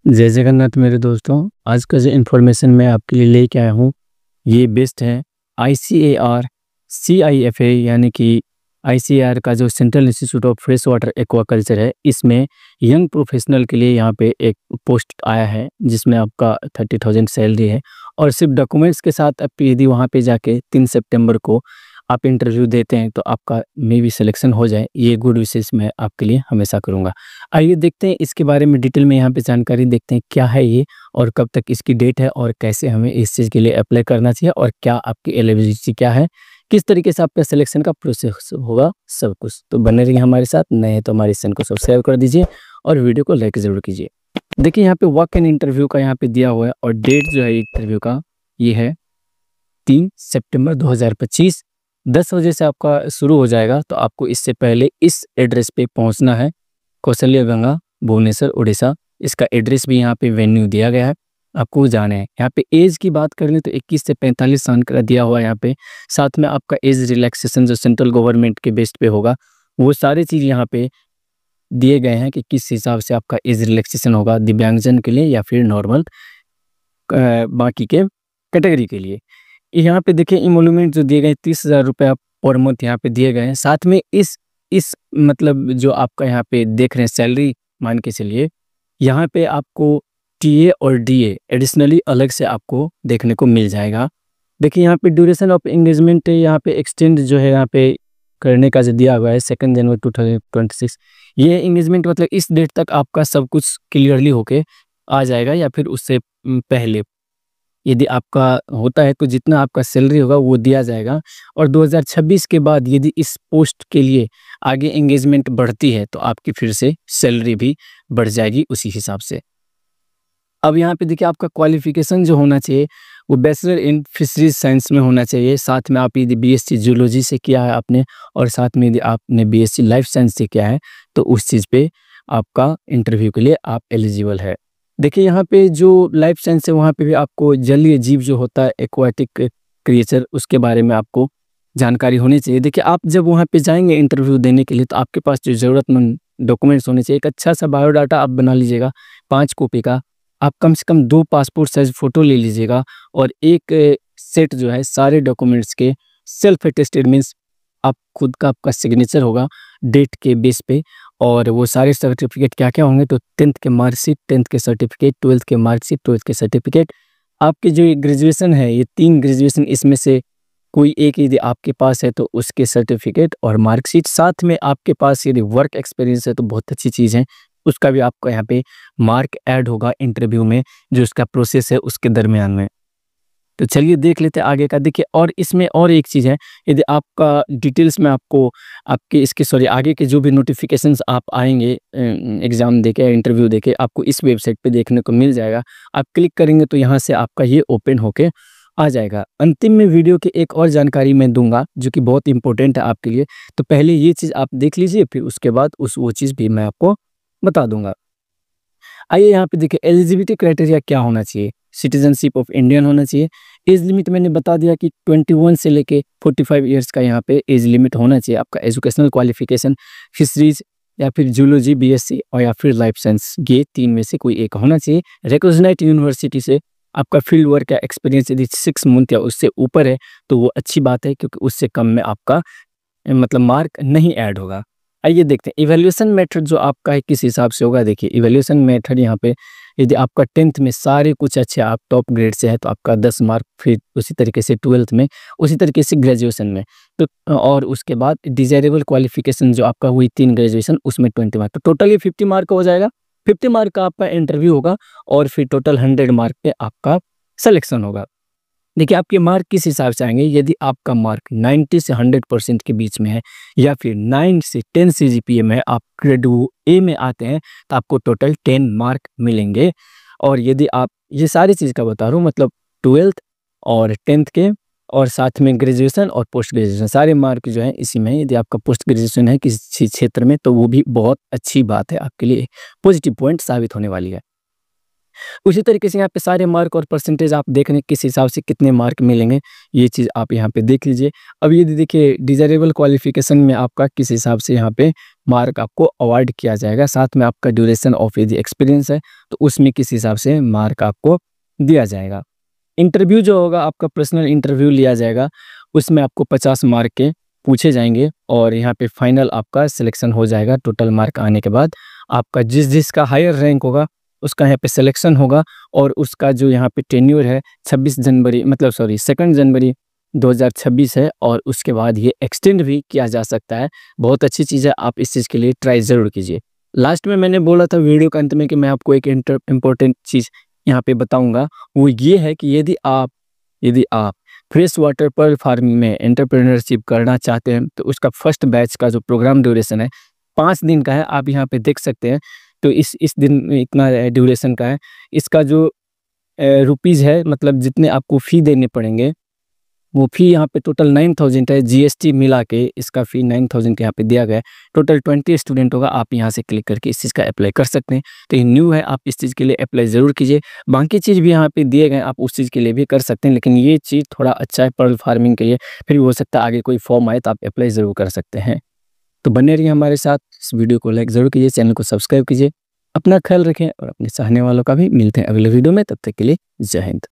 जय जगन्नाथ मेरे दोस्तों। आज का जो इन्फॉर्मेशन मैं आपके लिए लेके आया हूँ ये बेस्ड है ICAR CIFA यानी कि ICAR का जो central institute of fresh water aquaculture है। इसमें यंग प्रोफेशनल के लिए यहाँ पे एक पोस्ट आया है जिसमें आपका 30,000 सैलरी है और सिर्फ डॉक्यूमेंट्स के साथ आप यदि वहाँ पे जाके 3 सितंबर को आप इंटरव्यू देते हैं तो आपका मे भी सिलेक्शन हो जाए। ये गुड विशेष मैं आपके लिए हमेशा करूँगा। आइए देखते हैं इसके बारे में डिटेल में यहाँ पे जानकारी देखते हैं क्या है ये और कब तक इसकी डेट है और कैसे हमें इस चीज़ के लिए अप्लाई करना चाहिए और क्या आपकी एलिजिबिलिटी क्या है, किस तरीके से आपका सिलेक्शन का प्रोसेस होगा, सब कुछ। तो बने रहिए हमारे साथ। नए हैं तो हमारे चैनल को सब्सक्राइब कर दीजिए और वीडियो को लाइक ज़रूर कीजिए। देखिए यहाँ पे वॉक इन इंटरव्यू का यहाँ पे दिया हुआ है और डेट जो है इंटरव्यू का ये है 3 सितंबर 2025 10 बजे से आपका शुरू हो जाएगा। तो आपको इससे पहले इस एड्रेस पे पहुंचना है, कौशल्या गंगा, भुवनेश्वर, उड़ीसा। इसका एड्रेस भी यहाँ पे वेन्यू दिया गया है, आपको जाना है। यहाँ पे एज की बात कर लें तो 21 से 45 साल का दिया हुआ है यहाँ पे। साथ में आपका एज रिलैक्सेशन जो सेंट्रल गवर्नमेंट के बेस्ड पे होगा वो सारी चीज़ यहाँ पे दिए गए हैं कि किस हिसाब से आपका एज रिलैक्सेशन होगा, दिव्यांगजन के लिए या फिर नॉर्मल बाकी के कैटेगरी के लिए। यहाँ पे देखिए इमोलूमेंट जो दिए गए 30,000 रुपये पर मंथ यहाँ पे दिए गए हैं। साथ में इस मतलब जो आपका यहाँ पे देख रहे हैं सैलरी मान के चलिए, यहाँ पे आपको TA और DA एडिशनली अलग से आपको देखने को मिल जाएगा। देखिए यहाँ पे ड्यूरेशन ऑफ एंगेजमेंट यहाँ पे एक्सटेंड जो है यहाँ पे करने का जो दिया हुआ है 2 जनवरी 2026। ये एंगेजमेंट मतलब इस डेट तक आपका सब कुछ क्लियरली होके आ जाएगा या फिर उससे पहले यदि आपका होता है तो जितना आपका सैलरी होगा वो दिया जाएगा। और 2026 के बाद यदि इस पोस्ट के लिए आगे एंगेजमेंट बढ़ती है तो आपकी फिर से सैलरी भी बढ़ जाएगी उसी हिसाब से। अब यहाँ पे देखिए आपका क्वालिफिकेशन जो होना चाहिए वो बैचलर इन फिशरीज साइंस में होना चाहिए। साथ में आप यदि BSc जूलॉजी से किया है आपने और साथ में यदि आपने BSc लाइफ साइंस से किया है तो उस चीज़ पे आपका इंटरव्यू के लिए आप एलिजिबल है। देखिए यहाँ पे जो लाइफ साइंस है वहाँ पे भी आपको जलीय जीव जो होता है एक्वाटिक क्रिएचर उसके बारे में आपको जानकारी होनी चाहिए। देखिए आप जब वहाँ पे जाएंगे इंटरव्यू देने के लिए तो आपके पास जो ज़रूरतमंद डॉक्यूमेंट्स होने चाहिए, एक अच्छा सा बायोडाटा आप बना लीजिएगा 5 कॉपी का। आप कम से कम 2 पासपोर्ट साइज फ़ोटो ले लीजिएगा और एक सेट जो है सारे डॉक्यूमेंट्स के सेल्फ अटेस्टेड मीन्स आप खुद का आपका सिग्नेचर होगा डेट के बेस पे। और वो सारे सर्टिफिकेट क्या क्या होंगे तो 10th के मार्कशीट, 10th के सर्टिफिकेट, 12th के मार्कशीट, 12th के सर्टिफिकेट, आपके जो ग्रेजुएशन है ये 3 ग्रेजुएशन इसमें से कोई एक यदि आपके पास है तो उसके सर्टिफिकेट और मार्कशीट। साथ में आपके पास यदि वर्क एक्सपीरियंस है तो बहुत अच्छी चीज़ है, उसका भी आपका यहाँ पे मार्क ऐड होगा इंटरव्यू में जो उसका प्रोसेस है उसके दरमियान में। तो चलिए देख लेते हैं आगे का। देखिए और इसमें और एक चीज़ है, यदि आपका डिटेल्स में आपको आपके इसके आगे के जो भी नोटिफिकेशंस आप आएंगे एग्ज़ाम देके इंटरव्यू देके आपको इस वेबसाइट पे देखने को मिल जाएगा। आप क्लिक करेंगे तो यहाँ से आपका ये ओपन होके आ जाएगा। अंतिम में वीडियो की एक और जानकारी मैं दूंगा जो कि बहुत इंपॉर्टेंट है आपके लिए, तो पहले ये चीज़ आप देख लीजिए फिर उसके बाद वो चीज़ भी मैं आपको बता दूंगा। आइए यहाँ पे देखिए एलिजिबिलिटी क्राइटेरिया क्या होना चाहिए। सिटीजनशिप ऑफ इंडियन होना चाहिए। एज लिमिट मैंने बता दिया कि 21 से लेके 45 ईयर्स का यहाँ पे एज लिमिट होना चाहिए। आपका एजुकेशनल क्वालिफिकेशन फिशरीज या फिर जूलॉजी BSc और या फिर लाइफ साइंस, ये 3 में से कोई एक होना चाहिए। रिकॉग्नाइज्ड यूनिवर्सिटी से आपका फील्ड वर्क या एक्सपीरियंस यदि 6 मंथ या उससे ऊपर है तो वो अच्छी बात है क्योंकि उससे कम में आपका मतलब मार्क नहीं ऐड होगा। आइए देखते हैं इवैल्यूएशन मेथड जो आपका है किस हिसाब से होगा। देखिए इवैल्यूएशन मेथड यहाँ पे यदि आपका 10th में सारे कुछ अच्छे आप टॉप ग्रेड से है तो आपका 10 मार्क, फिर उसी तरीके से 12th में, उसी तरीके से ग्रेजुएशन में तो और उसके बाद डिजायरेबल क्वालिफिकेशन जो आपका हुई 3 ग्रेजुएशन उसमें 20 मार्क, तो टोटल ये 50 मार्क का हो जाएगा। 50 मार्क का आपका इंटरव्यू होगा और फिर टोटल 100 मार्क पे आपका सिलेक्शन होगा। देखिए आपके मार्क किस हिसाब से आएंगे, यदि आपका मार्क 90 से 100% के बीच में है या फिर 9 से 10 CGPA में आप ग्रेड A में आते हैं तो आपको टोटल 10 मार्क मिलेंगे। और यदि आप ये सारी चीज़ का बता रहा हूँ मतलब 12th और 10th के और साथ में ग्रेजुएशन और पोस्ट ग्रेजुएशन सारे मार्क जो है इसी में। यदि आपका पोस्ट ग्रेजुएशन है किसी क्षेत्र में तो वो भी बहुत अच्छी बात है, आपके लिए पॉजिटिव पॉइंट साबित होने वाली है। उसी तरीके से यहाँ पे सारे मार्क और परसेंटेज आप देख रहे हैं किस हिसाब से कितने मार्क मिलेंगे, ये चीज़ आप यहाँ पे देख लीजिए। अब ये देखिए डिज़ायरेबल क्वालिफ़िकेशन में आपका किस हिसाब से यहाँ पे मार्क आपको अवॉर्ड किया जाएगा, साथ में आपका ड्यूरेशन ऑफ यदि एक्सपीरियंस है तो उसमें किस हिसाब से मार्क आपको दिया जाएगा। इंटरव्यू जो होगा आपका पर्सनल इंटरव्यू लिया जाएगा, उसमें आपको 50 मार्क के पूछे जाएंगे और यहाँ पे फाइनल आपका सिलेक्शन हो जाएगा। टोटल मार्क आने के बाद आपका जिसका हायर रैंक होगा उसका यहाँ पे सिलेक्शन होगा और उसका जो यहाँ पे टेन्योर है 26 जनवरी मतलब 2 जनवरी 2026 है और उसके बाद ये एक्सटेंड भी किया जा सकता है। बहुत अच्छी चीज़ है, आप इस चीज़ के लिए ट्राई ज़रूर कीजिए। लास्ट में मैंने बोला था वीडियो के अंत में कि मैं आपको एक इम्पोर्टेंट चीज़ यहाँ पे बताऊँगा, वो ये है कि यदि आप फ्रेश वाटर पर्ल फार्मिंग में एंटरप्रेन्योरशिप करना चाहते हैं तो उसका फर्स्ट बैच का जो प्रोग्राम ड्यूरेशन है 5 दिन का है। आप यहाँ पे देख सकते हैं, तो इस दिन में इतना ड्यूरेशन का है। इसका जो रुपीज़ है मतलब जितने आपको फ़ी देने पड़ेंगे वो फ़ी यहाँ पे टोटल 9000 है, जीएसटी मिला के इसका फ़ी 9000 यहाँ पे दिया गया है। टोटल 20 स्टूडेंट होगा, आप यहाँ से क्लिक करके इस चीज़ का अप्लाई कर सकते हैं। तो ये न्यू है, आप इस चीज़ के लिए अप्लाई ज़रूर कीजिए। बाकी चीज़ भी यहाँ पे दिए गए, आप उस चीज़ के लिए भी कर सकते हैं, लेकिन ये चीज़ थोड़ा अच्छा है पर्ल फार्मिंग के लिए। फिर भी हो सकता है आगे कोई फॉर्म आए तो आप अप्लाई ज़रूर कर सकते हैं। तो बने रहिए हमारे साथ, इस वीडियो को लाइक ज़रूर कीजिए, चैनल को सब्सक्राइब कीजिए। अपना ख्याल रखें और अपने चाहने वालों का भी। मिलते हैं अगले वीडियो में, तब तक के लिए जय हिंद।